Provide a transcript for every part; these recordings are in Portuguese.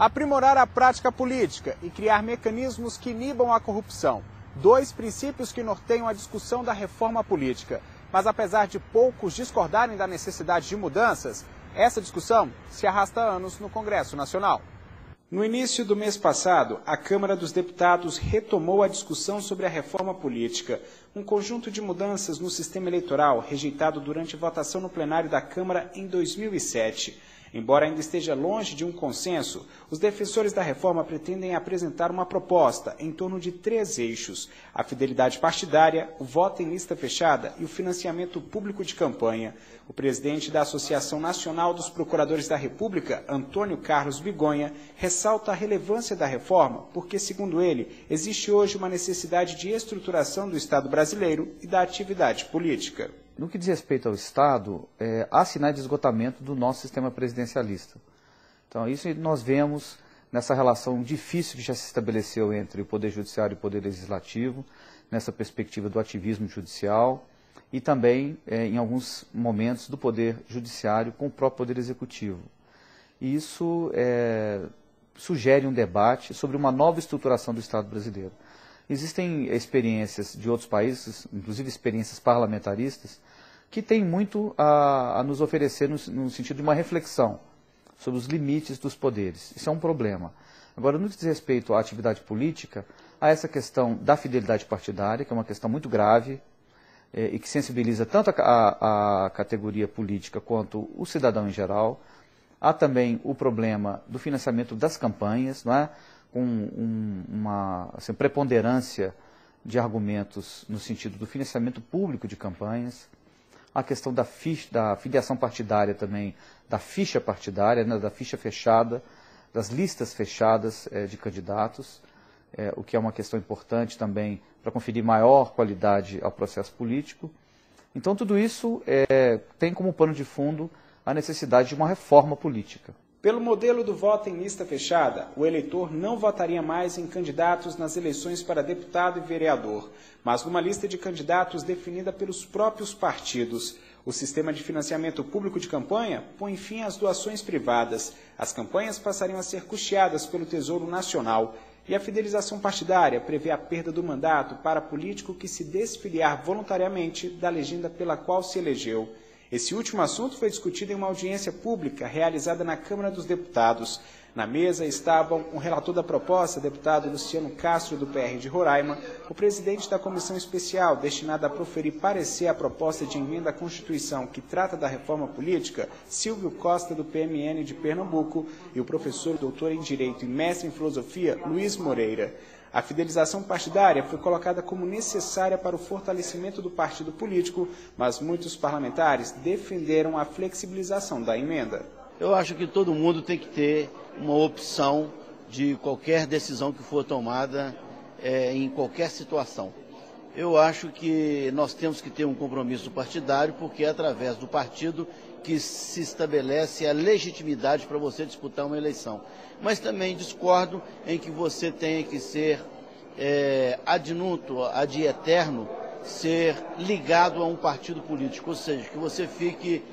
Aprimorar a prática política e criar mecanismos que inibam a corrupção. Dois princípios que norteiam a discussão da reforma política. Mas apesar de poucos discordarem da necessidade de mudanças, essa discussão se arrasta há anos no Congresso Nacional. No início do mês passado, a Câmara dos Deputados retomou a discussão sobre a reforma política, um conjunto de mudanças no sistema eleitoral rejeitado durante a votação no plenário da Câmara em 2007. Embora ainda esteja longe de um consenso, os defensores da reforma pretendem apresentar uma proposta em torno de 3 eixos: a fidelidade partidária, o voto em lista fechada e o financiamento público de campanha. O presidente da Associação Nacional dos Procuradores da República, Antônio Carlos Bigonha, ressalta a relevância da reforma porque, segundo ele, existe hoje uma necessidade de estruturação do Estado brasileiro e da atividade política. No que diz respeito ao Estado, há sinais de esgotamento do nosso sistema presidencialista. Então, isso nós vemos nessa relação difícil que já se estabeleceu entre o Poder Judiciário e o Poder Legislativo, nessa perspectiva do ativismo judicial e também, em alguns momentos, do Poder Judiciário com o próprio Poder Executivo. E isso sugere um debate sobre uma nova estruturação do Estado brasileiro. Existem experiências de outros países, inclusive experiências parlamentaristas, que têm muito a nos oferecer no sentido de uma reflexão sobre os limites dos poderes. Isso é um problema. Agora, no que diz respeito à atividade política, há essa questão da fidelidade partidária, que é uma questão muito grave e que sensibiliza tanto a categoria política quanto o cidadão em geral. Há também o problema do financiamento das campanhas, não é? Com uma preponderância de argumentos no sentido do financiamento público de campanhas, a questão da filiação partidária também, da ficha partidária, né, da ficha fechada, das listas fechadas de candidatos, o que é uma questão importante também para conferir maior qualidade ao processo político. Então tudo isso tem como pano de fundo a necessidade de uma reforma política. Pelo modelo do voto em lista fechada, o eleitor não votaria mais em candidatos nas eleições para deputado e vereador, mas numa lista de candidatos definida pelos próprios partidos. O sistema de financiamento público de campanha põe fim às doações privadas. As campanhas passariam a ser custeadas pelo Tesouro Nacional. E a fidelização partidária prevê a perda do mandato para político que se desfiliar voluntariamente da legenda pela qual se elegeu. Esse último assunto foi discutido em uma audiência pública realizada na Câmara dos Deputados. Na mesa estavam o relator da proposta, deputado Luciano Castro, do PR de Roraima, o presidente da comissão especial destinada a proferir parecer à proposta de emenda à Constituição que trata da reforma política, Silvio Costa, do PMN de Pernambuco, e o professor doutor em Direito e mestre em Filosofia, Luiz Moreira. A fidelização partidária foi colocada como necessária para o fortalecimento do partido político, mas muitos parlamentares defenderam a flexibilização da emenda. Eu acho que todo mundo tem que ter uma opção de qualquer decisão que for tomada em qualquer situação. Eu acho que nós temos que ter um compromisso partidário, porque é através do partido que se estabelece a legitimidade para você disputar uma eleição. Mas também discordo em que você tenha que ser ad nutum, ad eterno, ser ligado a um partido político, ou seja, que você fique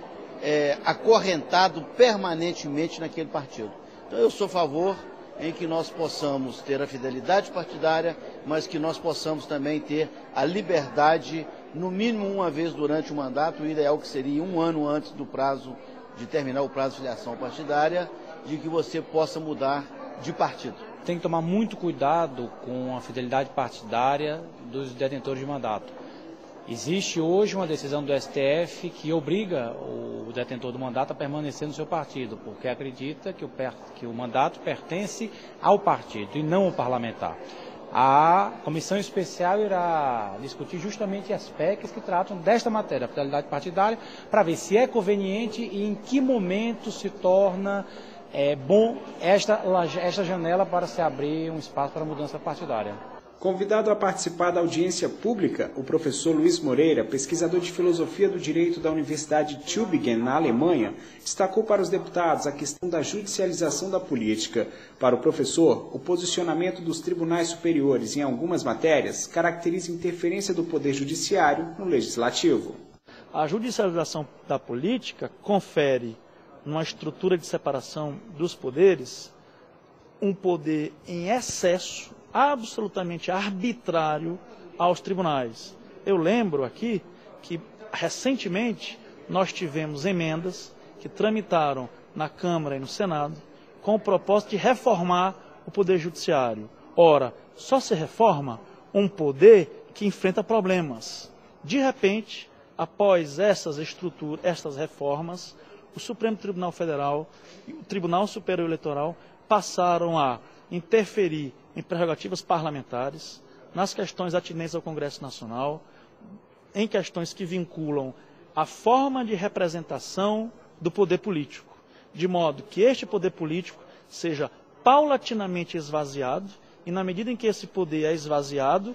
acorrentado permanentemente naquele partido. Então eu sou a favor em que nós possamos ter a fidelidade partidária, mas que nós possamos também ter a liberdade, no mínimo uma vez durante o mandato, o ideal que seria 1 ano antes do prazo, de terminar o prazo de filiação partidária, de que você possa mudar de partido. Tem que tomar muito cuidado com a fidelidade partidária dos detentores de mandato. Existe hoje uma decisão do STF que obriga o detentor do mandato a permanecer no seu partido, porque acredita que o mandato pertence ao partido e não ao parlamentar. A comissão especial irá discutir justamente aspectos que tratam desta matéria, a fidelidade partidária, para ver se é conveniente e em que momento se torna bom esta janela para se abrir um espaço para mudança partidária. Convidado a participar da audiência pública, o professor Luiz Moreira, pesquisador de Filosofia do Direito da Universidade Tübingen, na Alemanha, destacou para os deputados a questão da judicialização da política. Para o professor, o posicionamento dos tribunais superiores em algumas matérias caracteriza interferência do Poder Judiciário no Legislativo. A judicialização da política confere uma estrutura de separação dos poderes um poder em excesso, absolutamente arbitrário, aos tribunais. Eu lembro aqui que, recentemente, nós tivemos emendas que tramitaram na Câmara e no Senado com o propósito de reformar o Poder Judiciário. Ora, só se reforma um poder que enfrenta problemas. De repente, após essas reformas, o Supremo Tribunal Federal e o Tribunal Superior Eleitoral passaram a interferir em prerrogativas parlamentares, nas questões atinentes ao Congresso Nacional, em questões que vinculam a forma de representação do poder político, de modo que este poder político seja paulatinamente esvaziado, e na medida em que esse poder é esvaziado,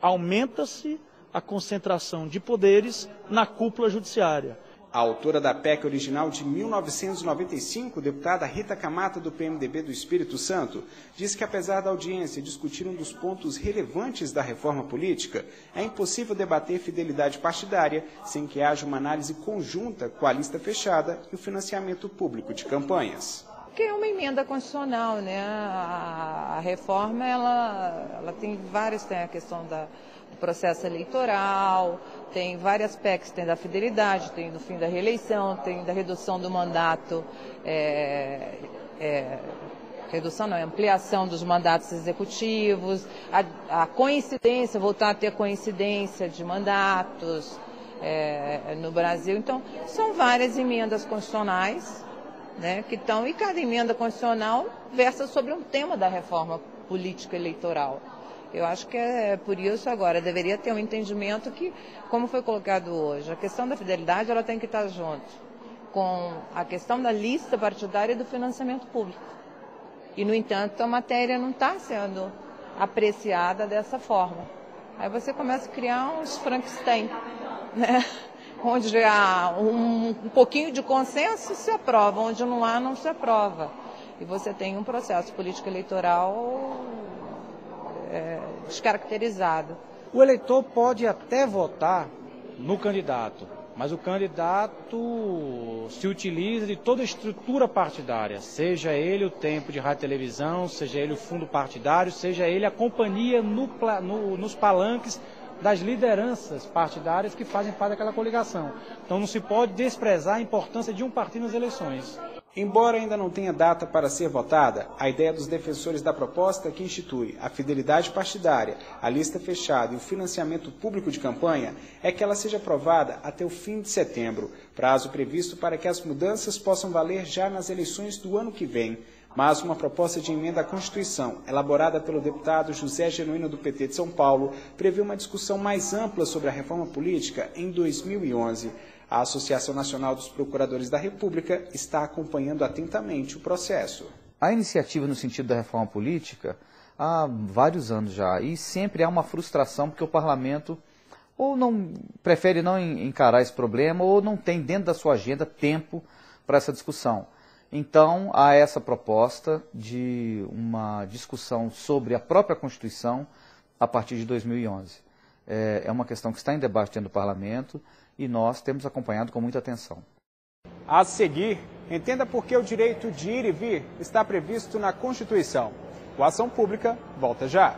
aumenta-se a concentração de poderes na cúpula judiciária. A autora da PEC original de 1995, deputada Rita Camata, do PMDB do Espírito Santo, diz que apesar da audiência discutir um dos pontos relevantes da reforma política, é impossível debater fidelidade partidária sem que haja uma análise conjunta com a lista fechada e o financiamento público de campanhas. Porque é uma emenda constitucional, né? A reforma, ela tem várias, tem a questão do processo eleitoral, tem várias PECs, tem da fidelidade, tem do fim da reeleição, tem da redução do mandato, redução não, ampliação dos mandatos executivos, a coincidência, voltar a ter coincidência de mandatos no Brasil. Então, são várias emendas constitucionais, né, que estão, e cada emenda constitucional versa sobre um tema da reforma política eleitoral. Eu acho que é por isso agora, deveria ter um entendimento que, como foi colocado hoje, a questão da fidelidade ela tem que estar junto com a questão da lista partidária e do financiamento público. E, no entanto, a matéria não está sendo apreciada dessa forma. Aí você começa a criar uns Frankenstein, né? Onde há um pouquinho de consenso se aprova, onde não há, não se aprova. E você tem um processo político eleitoral descaracterizado. O eleitor pode até votar no candidato, mas o candidato se utiliza de toda a estrutura partidária, seja ele o tempo de rádio e televisão, seja ele o fundo partidário, seja ele a companhia nos palanques das lideranças partidárias que fazem parte daquela coligação. Então não se pode desprezar a importância de um partido nas eleições. Embora ainda não tenha data para ser votada, a ideia dos defensores da proposta que institui a fidelidade partidária, a lista fechada e o financiamento público de campanha é que ela seja aprovada até o fim de setembro, prazo previsto para que as mudanças possam valer já nas eleições do ano que vem. Mas uma proposta de emenda à Constituição, elaborada pelo deputado José Genuíno do PT de São Paulo, prevê uma discussão mais ampla sobre a reforma política em 2011. A Associação Nacional dos Procuradores da República está acompanhando atentamente o processo. A iniciativa no sentido da reforma política há vários anos já, e sempre há uma frustração porque o parlamento ou não prefere não encarar esse problema ou não tem dentro da sua agenda tempo para essa discussão. Então, há essa proposta de uma discussão sobre a própria Constituição a partir de 2011. É uma questão que está em debate dentro do Parlamento e nós temos acompanhado com muita atenção. A seguir, entenda por que o direito de ir e vir está previsto na Constituição. O Ação Pública volta já.